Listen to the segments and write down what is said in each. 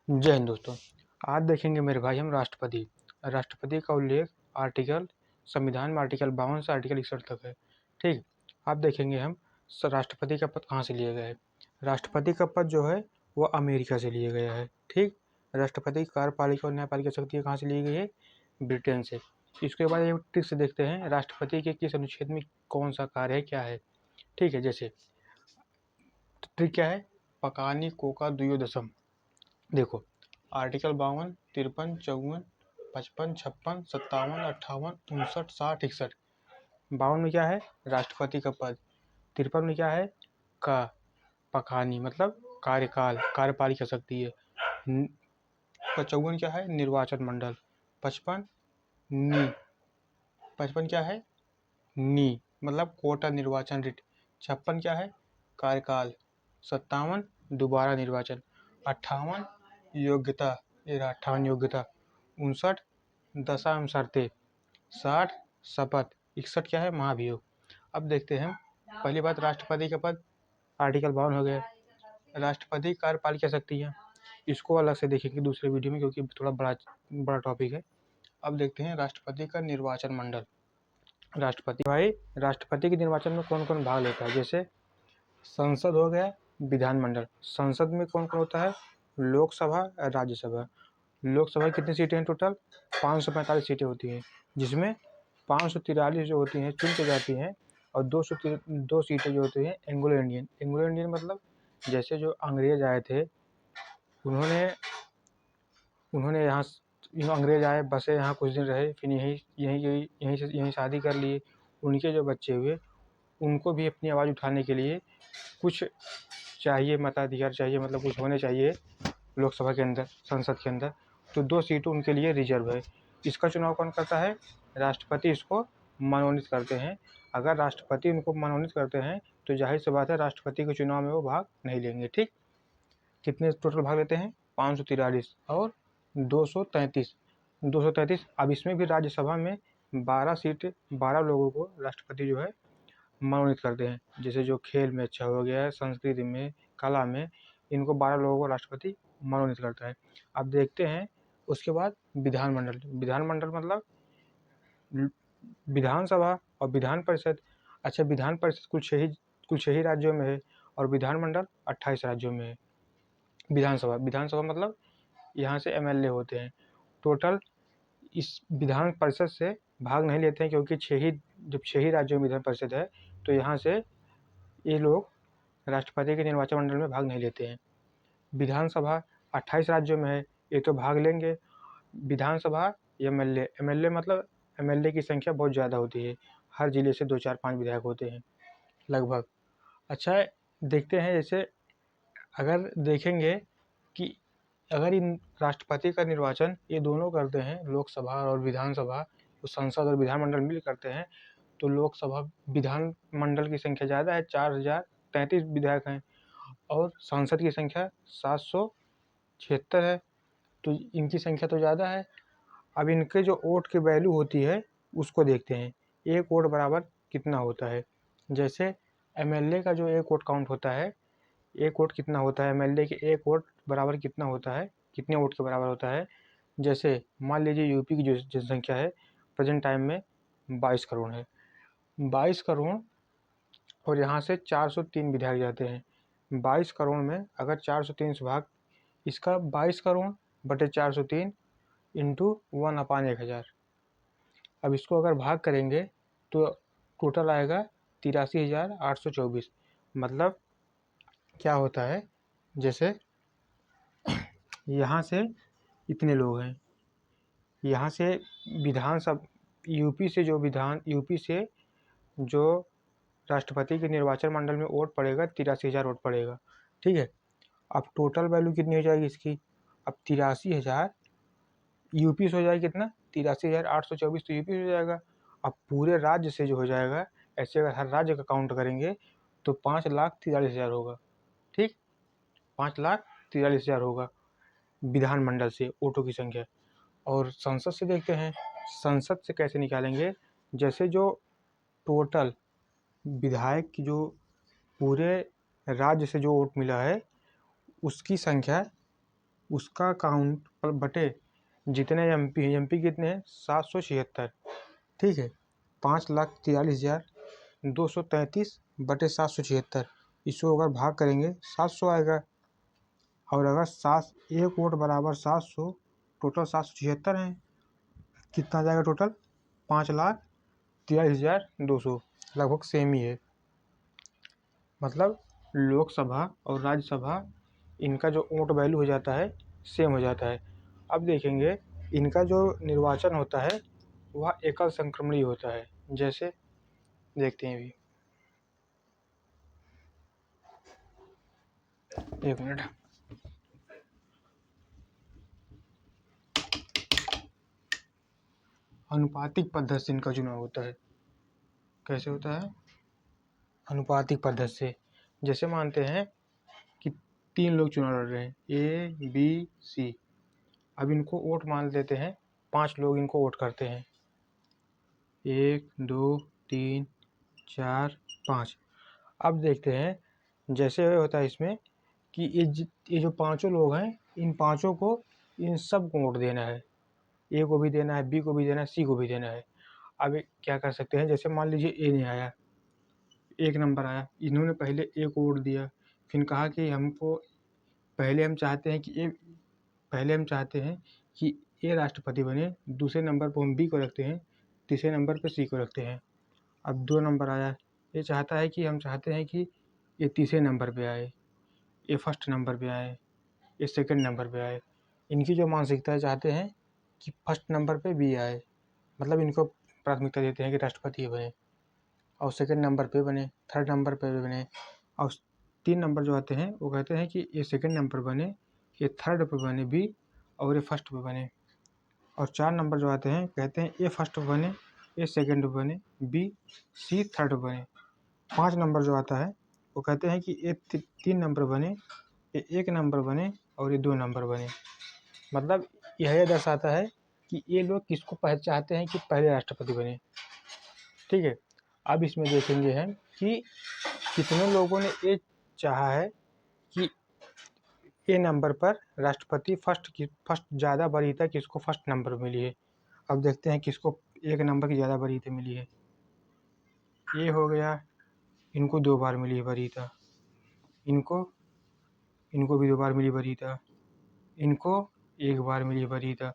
जय हिंद दोस्तों। आज देखेंगे मेरे भाई हम राष्ट्रपति। राष्ट्रपति का उल्लेख आर्टिकल संविधान में आर्टिकल 52 से आर्टिकल 61 तक है। ठीक। अब देखेंगे हम राष्ट्रपति का पद कहाँ से लिया गया है। राष्ट्रपति का पद जो है वो अमेरिका से लिया गया है। ठीक। राष्ट्रपति की कार्यपालिका और न्यायपालिका शक्ति कहाँ से ली गई है? ब्रिटेन से। इसके बाद एक ट्रिक से देखते हैं राष्ट्रपति के किस अनुच्छेद में कौन सा कार्य है, क्या है। ठीक है, जैसे ट्रिक क्या है? पकानी कोका दुयोदशम। देखो, आर्टिकल 52, 53, 54, 55, 56, 57, 58, 59, 60, 61। 52 में क्या है? राष्ट्रपति का पद। 53 में क्या है? का पखानी मतलब कार्यकाल, कार्यपालिका शक्ति है। 55 क्या है? निर्वाचन मंडल। 55 नी 55 क्या है? नी मतलब कोटा निर्वाचन रिट। 56 क्या है? कार्यकाल। 57 दोबारा निर्वाचन। 58 योग्यता, ये 58 योग्यता। 59 दशा एवं शर्तें। 60 शपथ। 61 क्या है? महाभियोग। अब देखते हैं पहली बात राष्ट्रपति का पद आर्टिकल 52 हो गया। राष्ट्रपति कार्यपालिका शक्ति है, इसको अलग से देखेंगे दूसरे वीडियो में क्योंकि थोड़ा बड़ा टॉपिक है। अब देखते हैं राष्ट्रपति का निर्वाचन मंडल। राष्ट्रपति भाई, राष्ट्रपति के निर्वाचन में कौन कौन भाग लेता है? जैसे संसद हो गया, विधानमंडल। संसद में कौन कौन होता है? लोकसभा, राज्यसभा। लोकसभा की कितनी सीटें हैं टोटल? 545 सीटें होती हैं, जिसमें 543 जो होती हैं चुन के जाती हैं और 2 सीटें जो होती हैं एंग्लो इंडियन। एंग्लो इंडियन मतलब जैसे जो अंग्रेज आए थे, उन्होंने उन्होंने यहाँ अंग्रेज आए, बसे यहाँ कुछ दिन रहे, फिर यहीं शादी कर लिए। उनके जो बच्चे हुए उनको भी अपनी आवाज़ उठाने के लिए कुछ चाहिए, मताधिकार चाहिए, मतलब कुछ होने चाहिए लोकसभा के अंदर, संसद के अंदर। तो 2 सीट उनके लिए रिजर्व है। इसका चुनाव कौन करता है? राष्ट्रपति इसको मनोनीत करते हैं। अगर राष्ट्रपति उनको मनोनीत करते हैं तो जाहिर सी बात है राष्ट्रपति के चुनाव में वो भाग नहीं लेंगे। ठीक। कितने टोटल भाग लेते हैं? 543 और 233। 233। अब इसमें भी राज्यसभा में 12 सीट, 12 लोगों को राष्ट्रपति जो है मनोनीत करते हैं। जैसे जो खेल में अच्छा हो गया है, संस्कृति में, कला में, इनको 12 लोगों को राष्ट्रपति मनोनीत करता है। अब देखते हैं उसके बाद विधानमंडल। विधानमंडल मतलब विधानसभा और विधान परिषद। अच्छा, विधान परिषद कुल 6 ही राज्यों में है और विधानमंडल 28 राज्यों में है। विधानसभा मतलब यहाँ से एमएलए होते हैं। टोटल इस विधान परिषद से भाग नहीं लेते हैं क्योंकि जब 6 ही राज्यों में विधान परिषद है तो यहाँ से ये लोग राष्ट्रपति के निर्वाचन मंडल में भाग नहीं लेते हैं। विधानसभा 28 राज्यों में है, ये तो भाग लेंगे। विधानसभा एमएलए मतलब एमएलए की संख्या बहुत ज़्यादा होती है, हर जिले से 2, 4, 5 विधायक होते हैं लगभग। अच्छा, देखते हैं जैसे अगर देखेंगे कि अगर इन राष्ट्रपति का निर्वाचन ये दोनों करते हैं, लोकसभा और विधानसभा, तो संसद और विधानमंडल मिल करते हैं, तो लोकसभा विधानमंडल की संख्या ज़्यादा है, 4033 विधायक हैं और सांसद की संख्या 776 है, तो इनकी संख्या तो ज़्यादा है। अब इनके जो वोट की वैल्यू होती है उसको देखते हैं, एक वोट बराबर कितना होता है। जैसे एमएलए का जो एक वोट काउंट होता है, एक वोट कितना होता है, एमएलए के एक वोट बराबर कितना होता है, कितने वोट के बराबर होता है। जैसे मान लीजिए यूपी की जो जनसंख्या है प्रेजेंट टाइम में 22 करोड़ है, 22 करोड़ और यहाँ से 403 विधायक जाते हैं। 22 करोड़ में अगर 403 से भाग, इसका 22 करोड़ बटे 403 इंटू 1/1000। अब इसको अगर भाग करेंगे तो टोटल आएगा 83,824। मतलब क्या होता है, जैसे यहाँ से इतने लोग हैं, यहाँ से विधानसभा यूपी से जो राष्ट्रपति के निर्वाचन मंडल में वोट पड़ेगा 83,000 वोट पड़ेगा। ठीक है। अब टोटल वैल्यू कितनी हो जाएगी इसकी? अब 83,000 यूपी से हो जाएगा कितना? 83,824 तो यूपी से हो जाएगा। अब पूरे राज्य से जो हो जाएगा, ऐसे अगर हर राज्य का काउंट करेंगे तो 5,43,000 होगा। ठीक, 5,43,000 होगा विधानमंडल से वोटों की संख्या। और संसद से देखते हैं, संसद से कैसे निकालेंगे। जैसे जो टोटल विधायक की जो पूरे राज्य से जो वोट मिला है उसकी संख्या उसका काउंट पर बटे जितने एमपी हैं, एमपी कितने हैं 776, ठीक है। 5,43,233 बटे 776, इसको अगर भाग करेंगे 700 आएगा। और अगर एक वोट बराबर 700, टोटल 776 हैं, कितना आ जाएगा टोटल 5,43,200, लगभग सेम ही है। मतलब लोकसभा और राज्यसभा इनका जो वोट वैल्यू हो जाता है सेम हो जाता है। अब देखेंगे इनका जो निर्वाचन होता है वह एकल संक्रमणीय होता है। जैसे देखते हैं अभी, एक मिनट। अनुपातिक पद्धति से इनका चुनाव होता है। कैसे होता है? अनुपातिक पद्धति से। जैसे मानते हैं कि 3 लोग चुनाव लड़ रहे हैं, ए बी सी। अब इनको वोट मान लेते हैं, 5 लोग इनको वोट करते हैं, 1 2 3 4 5। अब देखते हैं जैसे होता है इसमें कि ये जो पांचों लोग हैं, इन पांचों को इन सब को वोट देना है। ए को भी देना है, बी को भी देना है, सी को भी देना है। अब क्या कर सकते हैं, जैसे मान लीजिए ए ने आया, 1 नंबर आया, इन्होंने पहले ए को वोट दिया, फिर कहा कि हमको पहले हम चाहते हैं कि ए राष्ट्रपति बने, दूसरे नंबर पर हम बी को रखते हैं, तीसरे नंबर पर सी को रखते हैं। अब 2 नंबर आया, ये चाहता है कि हम चाहते हैं कि ये तीसरे नंबर पे आए, ये फर्स्ट नंबर पे आए, ये सेकंड नंबर पे आए। इनकी जो मानसिकता है, चाहते हैं कि फर्स्ट नंबर पे बी आए, मतलब इनको प्राथमिकता देते हैं कि राष्ट्रपति बने, और सेकंड नंबर पे बने, थर्ड नंबर पे बने, और 3 नंबर जो आते हैं वो कहते हैं कि ये सेकंड नंबर बने, ये थर्ड पे बने बी, और ये फर्स्ट पे बने। और 4 नंबर जो आते हैं कहते हैं ये फर्स्ट पे बने, ये सेकंड पे बने, बी सी थर्ड पे बने। 5 नंबर जो आता है वो कहते हैं कि ये 3 नंबर बने, ये 1 नंबर बने, और ये 2 नंबर बने। मतलब यह दर्शाता है कि ये लोग किसको चाहते हैं कि पहले राष्ट्रपति बने, ठीक है। अब इसमें देखेंगे हम कि कितने लोगों ने ये चाहा है कि ए नंबर पर राष्ट्रपति फर्स्ट ज़्यादा वरीयता किसको फर्स्ट नंबर मिली है। अब देखते हैं किसको 1 नंबर की ज़्यादा वरीयता मिली है। ये हो गया, इनको 2 बार मिली है वरीयता, इनको भी 2 बार मिली वरीयता, इनको 1 बार मिली वरीयता।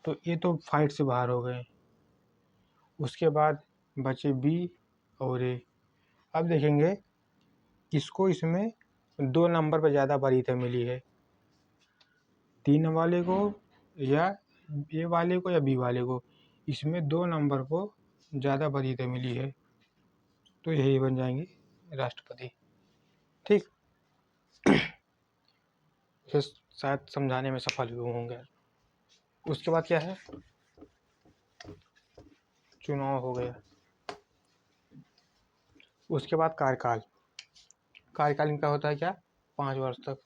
तो ये तो फाइट से बाहर हो गए। उसके बाद बचे बी और ए। अब देखेंगे किसको इसमें 2 नंबर पर ज़्यादा वरीयता मिली है, 3 वाले को या ए वाले को या बी वाले को। इसमें 2 नंबर को ज़्यादा वरीयता मिली है, तो यही बन जाएंगे राष्ट्रपति, ठीक। फिर शायद समझाने में सफल हुए होंगे। उसके बाद क्या है, चुनाव हो गया। उसके बाद कार्यकाल इनका होता है क्या, 5 वर्ष तक,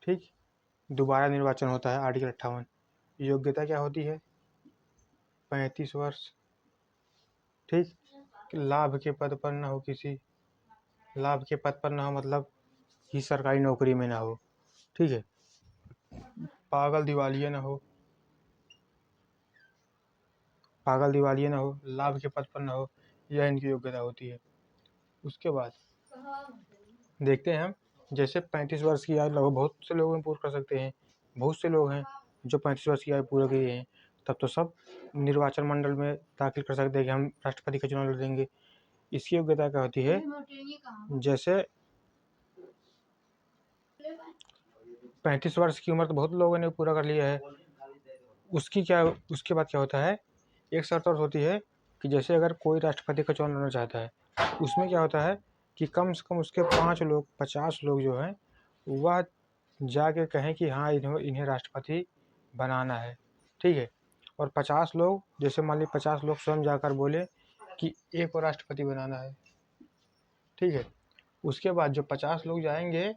ठीक। दोबारा निर्वाचन होता है, आर्टिकल 58। योग्यता क्या होती है, 35 वर्ष, ठीक। लाभ के पद पर न हो, किसी लाभ के पद पर न हो मतलब कि सरकारी नौकरी में ना हो, ठीक है। पागल दिवालिया ना हो, लाभ के पद पर न हो, यह इनकी योग्यता होती है। उसके बाद देखते हैं हम, जैसे 35 वर्ष की आयु लगभग बहुत से लोग पूर्ण कर सकते हैं, बहुत से लोग हैं जो 35 वर्ष की आयु पूरा किए हैं, तब तो सब निर्वाचन मंडल में दाखिल कर सकते हैं कि हम राष्ट्रपति का चुनाव लड़ेंगे। इसकी योग्यता क्या होती है, जैसे 35 वर्ष की उम्र तो बहुत लोगों ने पूरा कर लिया है। उसके बाद क्या होता है, एक शर्त और होती है कि जैसे अगर कोई राष्ट्रपति का चुनाव लड़ना चाहता है, उसमें क्या होता है कि कम से कम उसके 50 लोग जो हैं वह जाके कहें कि हाँ इन्हें राष्ट्रपति बनाना है, ठीक है। और 50 लोग, जैसे मान लीजिए 50 लोग स्वयं जाकर बोले कि ए को राष्ट्रपति बनाना है, ठीक है। उसके बाद जो 50 लोग जाएंगे,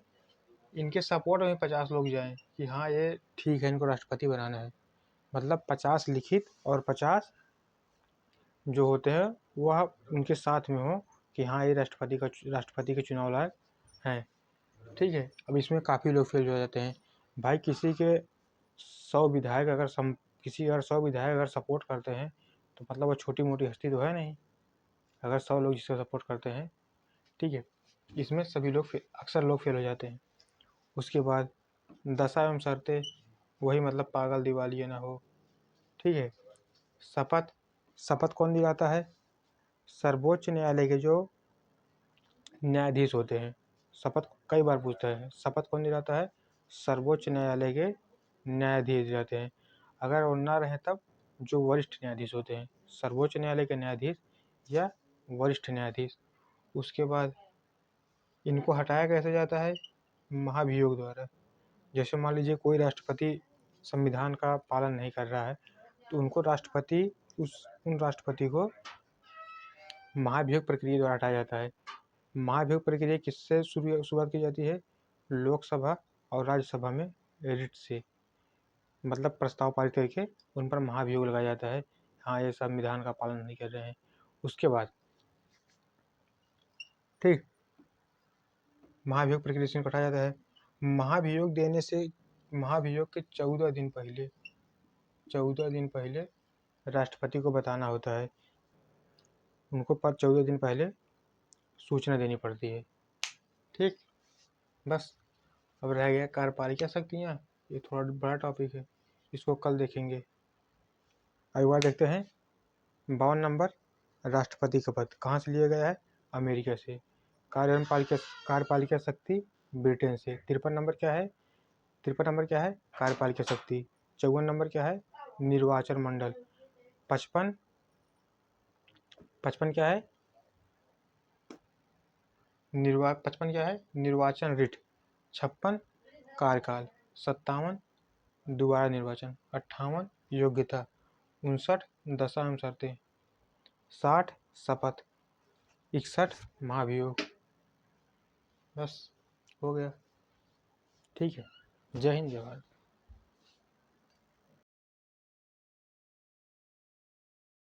इनके सपोर्ट में 50 लोग जाएं कि हाँ ये ठीक है, इनको राष्ट्रपति बनाना है। मतलब 50 लिखित और 50 जो होते हैं वह उनके साथ में हो कि हाँ ये राष्ट्रपति के चुनाव लायक हैं। ठीक है। अब इसमें काफ़ी लोग फेल हो जाते हैं भाई। किसी के 100 विधायक अगर अगर 100 विधायक अगर सपोर्ट करते हैं तो मतलब वो छोटी मोटी हस्ती तो है नहीं, अगर 100 लोग जिसको सपोर्ट करते हैं। ठीक है, इसमें सभी लोग अक्सर लोग फेल हो जाते हैं। उसके बाद दशा एवं शर्तें, वही मतलब पागल दिवालिया ना हो। ठीक है, शपथ, शपथ कौन दिलाता है? सर्वोच्च न्यायालय के जो न्यायाधीश होते हैं। शपथ कई बार पूछता है, शपथ कौन दिलाता है? सर्वोच्च न्यायालय के न्यायाधीश दिलाते हैं। अगर वो ना रहे तब जो वरिष्ठ न्यायाधीश होते हैं, सर्वोच्च न्यायालय के न्यायाधीश या वरिष्ठ न्यायाधीश। उसके बाद इनको हटाया कैसे जाता है? महाभियोग द्वारा। जैसे मान लीजिए कोई राष्ट्रपति संविधान का पालन नहीं कर रहा है तो उनको राष्ट्रपति उन राष्ट्रपति को महाभियोग प्रक्रिया द्वारा हटाया जाता है। महाभियोग प्रक्रिया किससे शुरुआत की जाती है? लोकसभा और राज्यसभा में रिट से, मतलब प्रस्ताव पारित करके उन पर महाभियोग लगाया जाता है, हाँ ये संविधान का पालन नहीं कर रहे हैं। उसके बाद ठीक, महाभियोग प्रक्रिया से हटाया जाता है। महाभियोग देने से, महाभियोग के 14 दिन पहले राष्ट्रपति को बताना होता है। उनको 14 दिन पहले सूचना देनी पड़ती है। ठीक, बस। अब रह गया कार्यपालिका शक्तियाँ, ये थोड़ा बड़ा टॉपिक है, इसको कल देखेंगे। अगला देखते हैं 52 नंबर, राष्ट्रपति का पद कहाँ से लिया गया है? अमेरिका से। कार्यपालिका शक्ति ब्रिटेन से। 53 नंबर क्या है? 53 नंबर क्या है? कार्यपालिका शक्ति। 54 नंबर क्या है? निर्वाचन मंडल। 55 क्या है? 55 क्या है? निर्वाचन रिट। 56 कार्यकाल। 57 दोबारा निर्वाचन। 58 योग्यता। 59 दशा एवं शर्तें। 60 शपथ। 61 महाभियोग। बस हो गया। ठीक है, जय हिंद जय भारत।